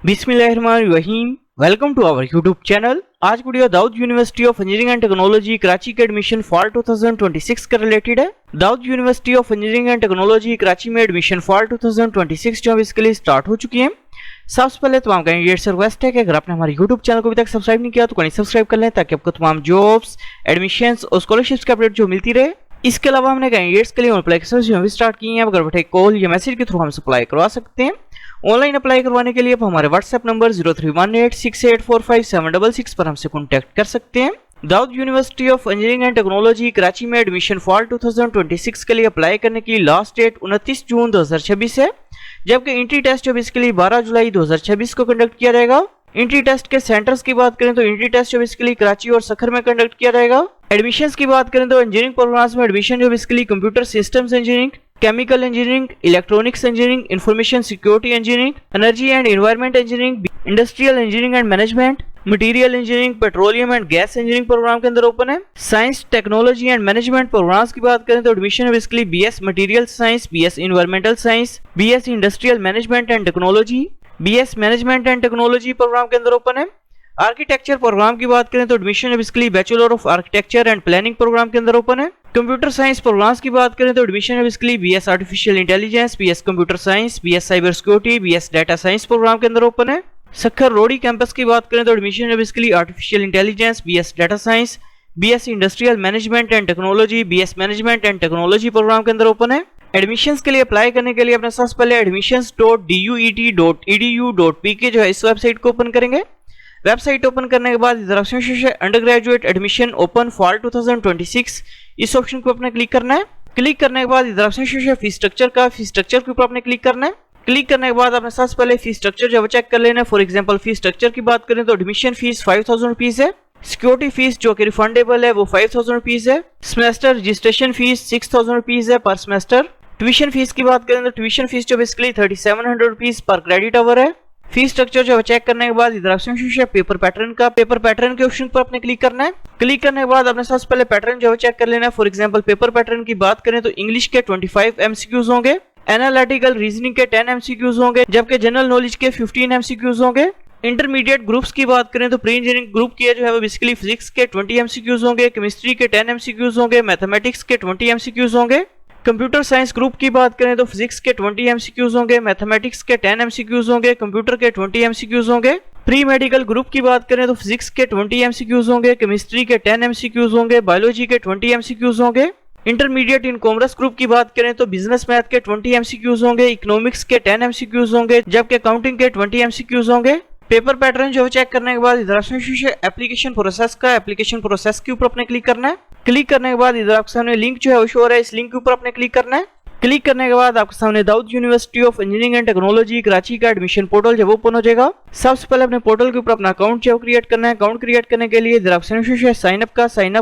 बिस्मिल्लाहिर्रहमानिर्रहीम। Welcome to our YouTube channel. आज video Dawood university of engineering and technology Karachi के admission fall 2026 का related है। Dawood university of engineering and technology Karachi में admission fall 2026 जो इसके लिए स्टार्ट हो चुकी है। सबसे पहले तमाम कैंडिडेट्स से रिक्वेस्ट है कि अगर आपने हमारे यूट्यूब चैनल को अभी तक सब्सक्राइब नहीं किया तो कहीं सब्सक्राइब कर लें ताकि आपको तमाम जॉब्स, एडमिशंस और स्कॉलरशिप्स की अपडेट जो मिलती रहे। इसके अलावा हमने कैंडिडेट्स के लिए अप्लाई जो भी स्टार्ट किए हैं, अगर बैठे कॉल या मैसेज के थ्रू हमसे अप्लाई करवा सकते हैं। ऑनलाइन अप्लाई करवाने के लिए आप हमारे व्हाट्सएप नंबर 0318684576 पर हमसे कॉन्टैक्ट कर सकते हैं। Dawood university of engineering and technology Karachi में एडमिशन फॉल 2026 के लिए अप्लाई करने की लास्ट डेट 29 जून 2026 है, जबकि एंट्री टेस्ट जो इसके लिए 12 जुलाई 2026 को कंडक्ट किया जाएगा। एंट्री टेस्ट के सेंटर्स की बात करें तो एंट्री टेस्ट जो इसके लिए कराची और सखर में कंडक्ट किया जाएगा। एडमिशंस की बात करें तो इंजीनियरिंग प्रोग्राम्स में एडमिशन जो इसके लिए computer systems engineering, chemical engineering, electronics engineering, information security engineering, energy and environment engineering, industrial engineering and management, material engineering, petroleum and gas engineering program के अंदर ओपन है। Science, technology and management programs की बात करें तो admission इसके लिए BS material science, BS environmental science, BS industrial management and technology, BS management and technology program के अंदर ओपन है। आर्किटेक्चर प्रोग्राम की बात करें तो एडमिशन इसके लिए bachelor of architecture and planning program के अंदर ओपन है। कंप्यूटर साइंस प्रोग्राम्स की बात करें तो एडमिशन इसके लिए BS artificial intelligence, BS computer science, BS cyber security, BS data science program के अंदर ओपन है। सखर रोडी कैंपस की बात करें तो एडमिशन इसके लिए artificial intelligence, BS data science, BS industrial management and technology, BS management and technology program के अंदर ओपन है। एडमिशंस के लिए अप्लाई करने के लिए अपने सबसे पहले admissions.duet.edu.pk जो है इस वेबसाइट को ओपन करेंगे। वेबसाइट ओपन करने के बाद इधर ऑप्शन से under graduate admission open fall 2026 इस ऑप्शन को अपने क्लिक करना है। क्लिक करने के बाद इधर ऑप्शन से फी स्ट्रक्चर के ऊपर अपने क्लिक करना है। क्लिक करने के बाद अपने सबसे पहले फी स्ट्रक्चर जो चेक कर लेना है। फॉर एग्जांपल फी स्ट्रक्चर की बात करें तो एडमिशन फीस 5000 रुपीज है, सिक्योरिटी फीस जो कि रिफंडेबल है वो 5000 रुपीज है, सेमेस्टर रजिस्ट्रेशन फीस 6000 रुपीज है पर सेमेस्टर। ट्यूशन फीस की बात करें तो ट्यूशन फीस जो basically 3700 rupees per credit hour है। फी स्ट्रक्चर जो चेक करने के बाद इधर ऑप्शन है पेपर पैटर्न के ऑप्शन पर अपने क्लिक करना है। क्लिक करने के बाद अपने सबसे पहले पैटर्न जो चेक कर लेना है। फॉर एग्जांपल पेपर पैटर्न की बात करें तो इंग्लिश के 25 एमसीक्यूज होंगे, एनालिटिकल रीजनिंग के 10 एमसीक्यूज होंगे, जबकि जनरल नॉलेज के 15 एमसीक्यूज होंगे। इंटरमीडिएट ग्रुप्स की बात करें तो प्री इंजीनियरिंग ग्रुप के जो है वो बेसिकली फिजिक्स के 20 एमसीक्यूज होंगे, केमिस्ट्री के 10 एमसीक्यूज होंगे, मैथमेटिक्स के 20 एमसीक्यूज होंगे। कंप्यूटर साइंस ग्रुप की बात करें तो फिजिक्स के 20 एमसीक्यूज होंगे, मैथमेटिक्स के 10 एमसीक्यूज होंगे, कंप्यूटर के 20 एमसीक्यूज होंगे। प्री मेडिकल ग्रुप की बात करें तो फिजिक्स के 20 एमसीक्यूज होंगे, केमिस्ट्री के 10 एमसीक्यूज होंगे, बायोलॉजी के 20 एमसीक्यूज होंगे। इंटरमीडिएट इन कॉमर्स ग्रुप की बात करें तो बिजनेस मैथ के 20 एमसीक्यूज होंगे, इकोनॉमिक्स के 10 एमसीक्यूज होंगे, जबकि अकाउंटिंग के 20 एमसीक्यूज होंगे। पेपर पैटर्न जो चेक करने के बाद इधर एप्लीकेशन प्रोसेस के ऊपर अपने क्लिक करना है। क्लिक करने के बाद इधर आपके सामने लिंक जो है वो शो हो रहा है, इस लिंक के ऊपर अपने क्लिक करना है। क्लिक करने के बाद आपके सामने Dawood university of engineering and technology Karachi का एडमिशन पोर्टल जो ओपन हो जाएगा। सबसे पहले अपने पोर्टल के ऊपर अपना अकाउंट जो क्रिएट करना है। अकाउंट क्रिएट करने के लिए इधर ऑप्शन है साइन अप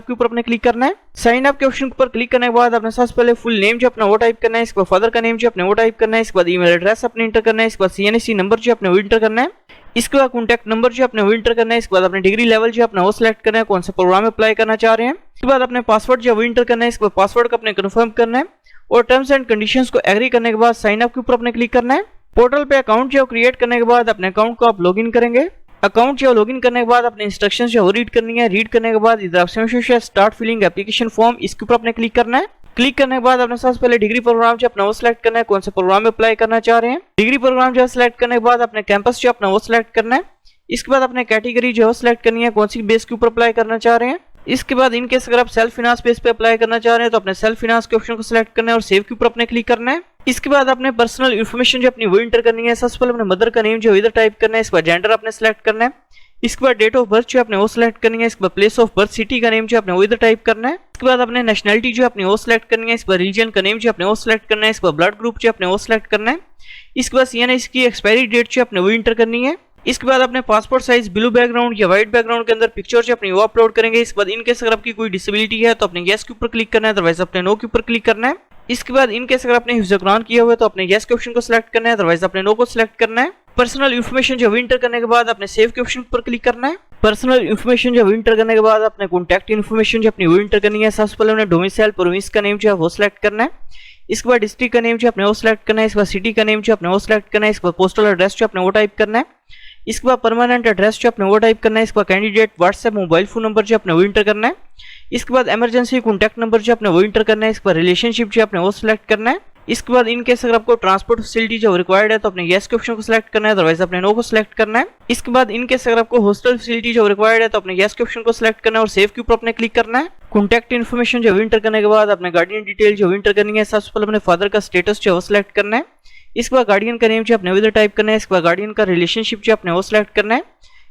के ऊपर अपने क्लिक करना है। साइन अप के ऑप्शन पर क्लिक करने के बाद अपने सबसे पहले फुल नेम जो अपना वो टाइप करना है, इसके बाद फादर का नेम जो अपने वो टाइप करना है, इसके बाद ईमेल एड्रेस अपने इंटर करना है, इसके बाद CNSE नंबर जो अपने वो इंटर करना है, इसके बाद कॉन्टैक्ट नंबर जो अपने वो इंटर करना है, इसके बाद अपने डिग्री लेवल जो अपना वो सिलेक्ट करना है, कौन सा प्रोग्राम में अप्लाई करना चाह रहे हैं, इसके बाद अपने पासवर्ड जो वो इंटर करना है, इसके बाद पासवर्ड को अपने कंफर्म करना है और टर्म्स एंड कंडीशंस को एग्री करने के बाद साइन अप के ऊपर अपने क्लिक करना है। पोर्टल पे अकाउंट जो क्रिएट करने के बाद अपने अकाउंट को आप लॉगिन करेंगे। अकाउंट जो लॉगिन करने के बाद अपने इंस्ट्रक्शंस जो रीड करनी है, रीड करने के बाद इधर ऑप्शन है स्टार्ट फिलिंग एप्लीकेशन फॉर्म, इसके ऊपर अपने क्लिक करना है। क्लिक करने के बाद अपने सबसे पहले डिग्री प्रोग्राम जो अपना वो सिलेक्ट करना है, कौन से प्रोग्राम में अप्लाई करना चाह रहे हैं। डिग्री प्रोग्राम जो सिलेक्ट करने के बाद अपने कैंपस जो अपना वो सिलेक्ट करना है। इसके बाद अपने कैटेगरी जो है सिलेक्ट करनी है, कौन सी बेस के ऊपर अप्लाई करना चाह रहे हैं। इसके बाद इनकेस अगर आप सेल्फ फाइनेंस बेस पे अप्लाई करना चाह रहे हैं तो अपने सेल्फ फाइनेंस के ऑप्शन को सिलेक्ट करना है और सेव के ऊपर अपने क्लिक करना है। इसके बाद अपने पर्सनल इन्फॉर्मेशन जो अपनी वो इंटर करनी है। सबसे पहले अपने मदर का नेम जो इधर टाइप करना है, इसके बाद जेंडर अपने सिलेक्ट करना है, इसके बाद डेट ऑफ बर्थ जो अपने वो सिलेक्ट करनी है, इसके बाद प्लेस ऑफ बर्थ सिटी का नेम जो अपने वो इधर टाइप करना है, इसके बाद अपने नेशनलिटी जो अपने वो सिलेक्ट करनी है, इसके बाद रीजन का नेम जो अपने वो सिलेक्ट करना है, इसके बाद ब्लड ग्रुप जो अपने वो सिलेक्ट करना है, इसके बाद CNSE की एक्सपायरी डेट जो अपने वो इंटर करनी है। इसके बाद अपने पासपोर्ट साइज ब्लू बैकग्राउंड या व्हाइट बैकग्राउंड के अंदर पिक्चर जो अपनी वो अपलोड करेंगे। इसके बाद इनकेस अगर आपकी कोई डिसेबिलिटी है तो अपने यस के ऊपर क्लिक करना है, अदरवाइज अपने नो के ऊपर क्लिक करना है। इसके बाद इनकेस अगर आपने हिफ्ज़ कुरान किया हुआ है तो अपने यस के ऑप्शन को सिलेक्ट करना है, अदरवाइज अपने नो को सिलेक्ट करना है। पर्सनल इन्फॉर्मेशन जो इंटर करने के बाद अपने सेव के ऑप्शन पर क्लिक करना है। पर्सनल इन्फॉर्मेशन जो इंटर करने के बाद अपने कॉन्टैक्ट इन्फॉर्मेशन जो अपनी वो इंटर करनी है। सबसे पहले उन्हें डोमिसाइल प्रोविंस का नेम जो है वो सिलेक्ट करना है। इसके बाद डिस्ट्रिक्ट का नेम जो अपने वो सिलेक्ट करना है। इसके बाद सिटी का नेम जो अपने वो सिलेक्ट करना है। इसके बाद पोस्टल एड्रेस जो अपने वो टाइप करना है। इसके बाद परमानेंट एड्रेस जो अपने वो टाइप करना है। इसके बाद candidate WhatsApp mobile phone number जो अपने वो इंटर करना है। इसके बाद इमरजेंसी कॉन्टैक्ट नंबर जो अपने वो इंटर करना है। इसके बाद रिलेशनशिप जो अपने वो सिलेक्ट करना है। इसके बाद इन केस अगर आपको ट्रांसपोर्ट फैसिलिटी जो रिक्वायर्ड है तो अपने यस के ऑप्शन को सिलेक्ट करना है, अदरवाइज अपने नो को सिलेक्ट करना है। इसके बाद इन केस अगर आपको हॉस्टल फैसिलिटी जो रिक्वायर्ड है तो अपने यस के ऑप्शन को सिलेक्ट करना है और सेव के ऊपर अपने क्लिक करना है। कॉन्टैक्ट इन्फॉर्मेशन जो इंटर करने के बाद अपने गार्डियन डिटेल जो इंटर करनी है। सबसे पहले अपने फादर का स्टेटस जो सिलेक्ट करना है। इसके बाद गार्डियन का नेम जो अपने इधर टाइप करना है। इसके बाद गार्डियन का रिलेशनशिप जो अपने वो सिलेक्ट करना है।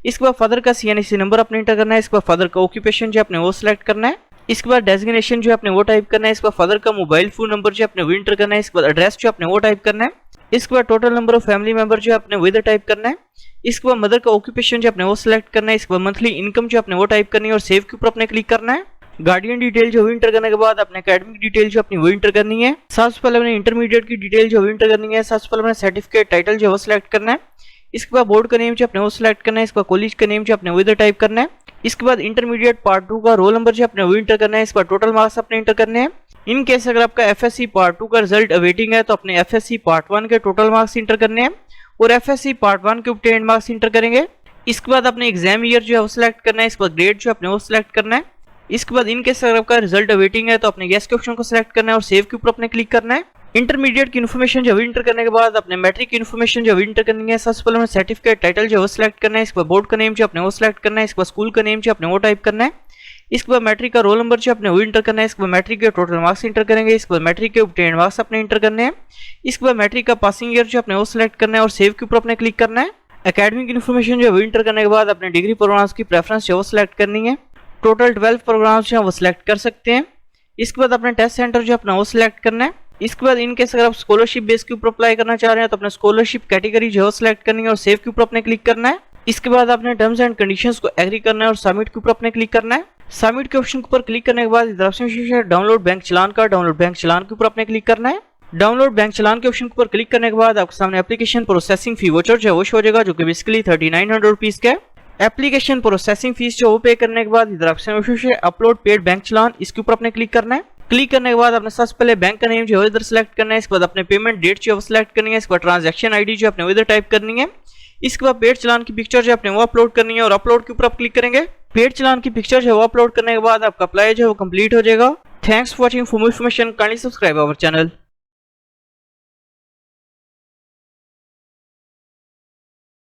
इसके बाद फादर का CNC नंबर अपने इंटर करना है। इसके बाद फादर का ऑक्यूपेशन जो अपने वो सिलेक्ट करना है। इसके बाद डेजिग्नेशन जो अपने वो टाइप करना है। इसके बाद फादर का मोबाइल फोन नंबर जो अपने वो इंटर करना है। इसके बाद एड्रेस जो अपने वो टाइप करना है। इसके बाद total number of family member जो अपने वो इधर टाइप करना है। इसके बाद मदर का ऑक्यूपेशन जो अपने वो सिलेक्ट करना है। इसके बाद मंथली इनकम जो अपने वो टाइप करनी है और सेव के ऊपर अपने क्लिक करना है। गार्डियन डिटेल जो इंटर करने के बाद अपने एकेडमिक डिटेल जो अपनी वो इंटर करनी है। सबसे पहले अपने इंटरमीडिएट की डिटेल जो इंटर करनी है। सबसे पहले अपने सर्टिफिकेट टाइटल जो वो सिलेक्ट करना है। इसके बाद बोर्ड का नेम जो अपने वो सिलेक्ट करना है। इसके बाद कॉलेज का नेम जो अपने वो इधर टाइप करना है। इसके बाद इंटरमीडिएट पार्ट 2 का रोल नंबर जो अपने वो इंटर करना है। इसके बाद टोटल मार्क्स अपने इंटर करने हैं। इन केस अगर आपका FSC पार्ट 2 का रिजल्ट अवेटिंग है तो अपने FSC पार्ट 1 के टोटल मार्क्स इंटर करने हैं और FSC पार्ट 1 के ऑब्टेन्ड मार्क्स इंटर करेंगे। इसके बाद अपने एग्जाम ईयर जो है वो सिलेक्ट करना है। इसके बाद ग्रेड जो अपने वो सिलेक्ट करना है। इसके बाद इन केस अगर आपका रिजल्ट अवेटिंग है तो अपने यस के ऑप्शन को सिलेक्ट करना है और सेव के ऊपर अपने क्लिक करना है। इंटरमीडिएट की इन्फॉर्मेशन जो इंटर करने के बाद अपने मैट्रिक की इन्फॉर्मेशन जो इंटर करनी है। सबसे पहले सर्टिफिकेट टाइटल जो सिलेक्ट करना है। इसके बाद बोर्ड का नेम जो अपने वो सिलेक्ट करना है। इसके बाद स्कूल का नेम जो अपने वो टाइप करना है। इसके बाद मैट्रिक का रोल नंबर जो अपने वो इंटर करना है। इसके बाद मैट्रिक के टोटल मार्क्स इंटर करेंगे। इसके बाद मैट्रिक के ऑब्टेन्ड मार्क्स अपने इंटर करने हैं। इसके बाद मैट्रिक का पासिंग ईयर जो अपने वो सिलेक्ट करना है और सेव के ऊपर अपने क्लिक करना है। एकेडमिक इन्फॉर्मेशन जो इंटर करने के बाद अपने डिग्री प्रोग्राम्स की प्रेफरेंस जो सिलेक्ट करनी है। टोटल 12 प्रोग्राम्स जो वो सिलेक्ट कर सकते हैं। इसके बाद अपने टेस्ट सेंटर जो अपना वो सिलेक्ट करना है। इसके बाद इनकेस अगर आप स्कॉलरशिप बेस के ऊपर अप्लाई करना चाह रहे हैं तो अपने स्कॉलरशिप कैटेगरी जो सिलेक्ट करनी है और सेव के ऊपर अपने क्लिक करना है। इसके बाद अपने टर्म्स एंड कंडीशंस को एग्री करना है और सबमिट के ऊपर अपने क्लिक करना है। सबमिट के ऑप्शन के ऊपर क्लिक करने के बाद इधर ऑप्शन है डाउनलोड बैंक चालान का, डाउनलोड बैंक चालान के ऊपर अपने क्लिक करना है। डाउनलोड बैंक चालान के ऑप्शन के ऊपर क्लिक करने के बाद आपके सामने एप्लीकेशन प्रोसेसिंग फी वाउचर जो वो शो हो जाएगा जो कि बेसिकली 3900 रुपीज का है। एप्लीकेशन प्रोसेसिंग फीस जो वो पे करने के बाद इधर ऑप्शन है अपलोड पेड बैंक चालान, इसके ऊपर अपने क्लिक करना है। क्लिक करने के बाद अपने सबसे पहले बैंक का नेम जो है इधर सेलेक्ट करना है। इसके बाद अपने पेमेंट डेट जो है सिलेक्ट करनी है। इसके बाद ट्रांजैक्शन आईडी जो अपने इधर टाइप करनी है। इसके बाद पेड चालान की पिक्चर जो अपने वो अपलोड करनी है और अपलोड के ऊपर आप क्लिक करेंगे। पेड चालान की पिक्चर जो है वो अपलोड करने के बाद आपका अप्लाई जो है वो कंप्लीट हो जाएगा। Thanks for watching. For more information kindly subscribe our channel.